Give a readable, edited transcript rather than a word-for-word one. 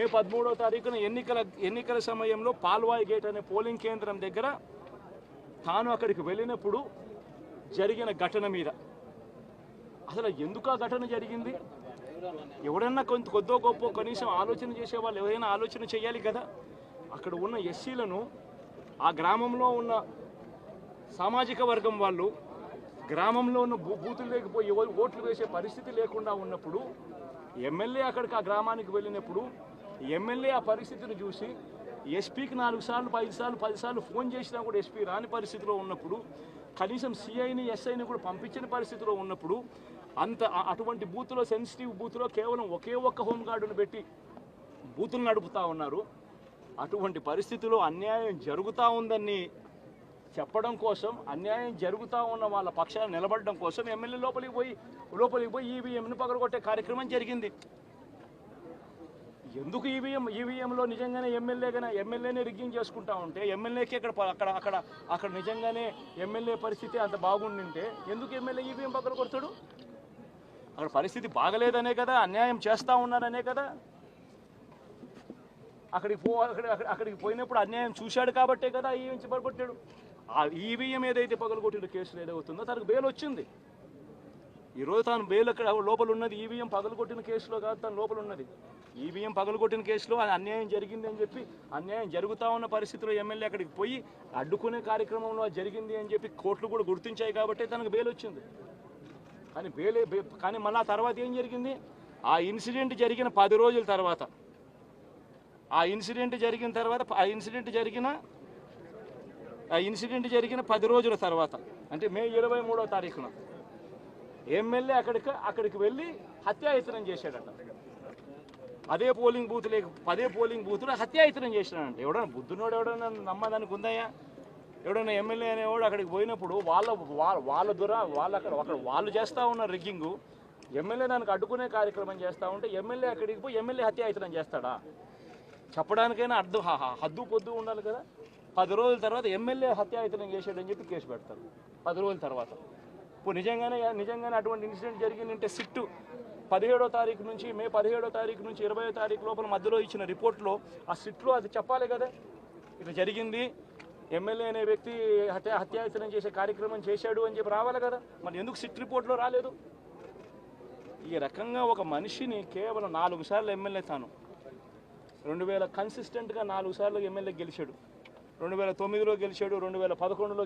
మే 13వ తారీఖున ఎన్నికల సమయంలో పాల్వాయి గేట్ అనే పోలింగ్ కేంద్రం దగ్గర తాను అక్కడికి వెళ్ళినప్పుడు జరిగిన ఘటన మీద అసలు ఎందుకు ఆ ఘటన జరిగింది? ఎవడన్నా కొద్దో గొప్ప కనీసం ఆలోచన చేసేవాళ్ళు ఎవరైనా ఆలోచన చేయాలి కదా. అక్కడ ఉన్న ఎస్సీలను ఆ గ్రామంలో ఉన్న సామాజిక వర్గం వాళ్ళు గ్రామంలో ఉన్న బూతులు లేకపోయి ఓట్లు వేసే పరిస్థితి లేకుండా ఉన్నప్పుడు ఎమ్మెల్యే అక్కడికి ఆ గ్రామానికి వెళ్ళినప్పుడు ఎమ్మెల్యే ఆ పరిస్థితిని చూసి ఎస్పీకి 4 సార్లు 5 సార్లు 10 సార్లు ఫోన్ చేసినా కూడా ఎస్పీ రాని పరిస్థితిలో ఉన్నప్పుడు కనీసం సిఐని ఎస్ఐని కూడా పంపించిన పరిస్థితిలో ఉన్నప్పుడు అటువంటి బూత్లో సెన్సిటివ్ బూత్లో కేవలం ఒకే ఒక్క హోంగార్డును పెట్టి బూతులు నడుపుతూ ఉన్నారు. అటువంటి పరిస్థితిలో అన్యాయం జరుగుతూ ఉందని చెప్పడం కోసం, అన్యాయం జరుగుతూ ఉన్న వాళ్ళ పక్షాన్ని నిలబడడం కోసం ఎమ్మెల్యే లోపలికి పోయి ఈవీఎంను పగలగొట్టే కార్యక్రమం జరిగింది. ఎందుకు ఈవీఎంలో నిజంగానే ఎమ్మెల్యేనే రిగ్గింగ్ చేసుకుంటా ఉంటే ఎమ్మెల్యేకి అక్కడ నిజంగానే ఎమ్మెల్యే పరిస్థితి అంత బాగుండింటే ఎందుకు ఎమ్మెల్యే ఈవీఎం పగలగొడతాడు? అక్కడ పరిస్థితి బాగలేదనే కదా, అన్యాయం చేస్తూ ఉన్నారనే కదా. అక్కడికి పోయినప్పుడు అన్యాయం చూశాడు కాబట్టే కదా ఈవీఎం పగలగొట్టాడు. ఆ ఈవీఎం ఏదైతే పగలగొట్టిన కేసులు ఏదవుతుందో తనకు బెయిల్ వచ్చింది. ఈరోజు తాను బెయిల్ అక్కడ లోపల ఉన్నది ఈవీఎం పగలగొట్టిన కేసులో కాదు, తను లోపల ఉన్నది ఈవీఎం పగలగొట్టిన కేసులో. అన్యాయం జరిగింది అని చెప్పి అన్యాయం జరుగుతూ ఉన్న పరిస్థితిలో ఎమ్మెల్యే అక్కడికి పోయి అడ్డుకునే కార్యక్రమంలో జరిగింది అని చెప్పి కోర్టులు కూడా గుర్తించాయి కాబట్టి తనకు బెయిల్ వచ్చింది. కానీ మళ్ళీ ఆ తర్వాత ఏం జరిగింది? ఆ ఇన్సిడెంట్ జరిగిన 10 రోజుల తర్వాత ఆ ఇన్సిడెంట్ జరిగిన 10 రోజుల తర్వాత అంటే మే 23వ తారీఖున ఎమ్మెల్యే అక్కడికి వెళ్ళి హత్యాయత్నం చేశాడట. అదే పోలింగ్ బూత్లో హత్యాయత్నం చేసినాడంట. ఎవడన్నా బుద్ధునోడు ఎవడన్నా నమ్మదానికి ఉందయ్యా? ఎవడన్నా ఎమ్మెల్యే అనేవాడు అక్కడికి పోయినప్పుడు వాళ్ళు చేస్తూ ఉన్న రిగ్గింగు, ఎమ్మెల్యే దానికి అడ్డుకునే కార్యక్రమం చేస్తూ ఉంటే ఎమ్మెల్యే అక్కడికి పోయి ఎమ్మెల్యే హత్యాయత్నం చేస్తాడా? చెప్పడానికైనా హద్దు పొద్దు ఉండాలి కదా. 10 రోజుల తర్వాత ఎమ్మెల్యే హత్యాయత్నం చేశాడని చెప్పి కేసు పెడతారు 10 రోజుల తర్వాత. ఇప్పుడు నిజంగానే అటువంటి ఇన్సిడెంట్ జరిగిందంటే సిట్టు 17వ తారీఖు నుంచి మే 17వ తారీఖు నుంచి 20వ తారీఖు లోపల మధ్యలో ఇచ్చిన రిపోర్ట్లో ఆ సిట్లో అది చెప్పాలి కదా, ఇట్లా జరిగింది, ఎమ్మెల్యే అనే వ్యక్తి హత్యాయత్నం చేసే కార్యక్రమం చేశాడు అని చెప్పి రావాలి కదా. మరి ఎందుకు సిట్ రిపోర్ట్లో రాలేదు? ఈ రకంగా ఒక మనిషిని కేవలం 4 సార్లు ఎమ్మెల్యే తాను 2000 కన్సిస్టెంట్గా 4 సార్లు ఎమ్మెల్యే గెలిచాడు. 2009లో గెలిచాడు, 2011లో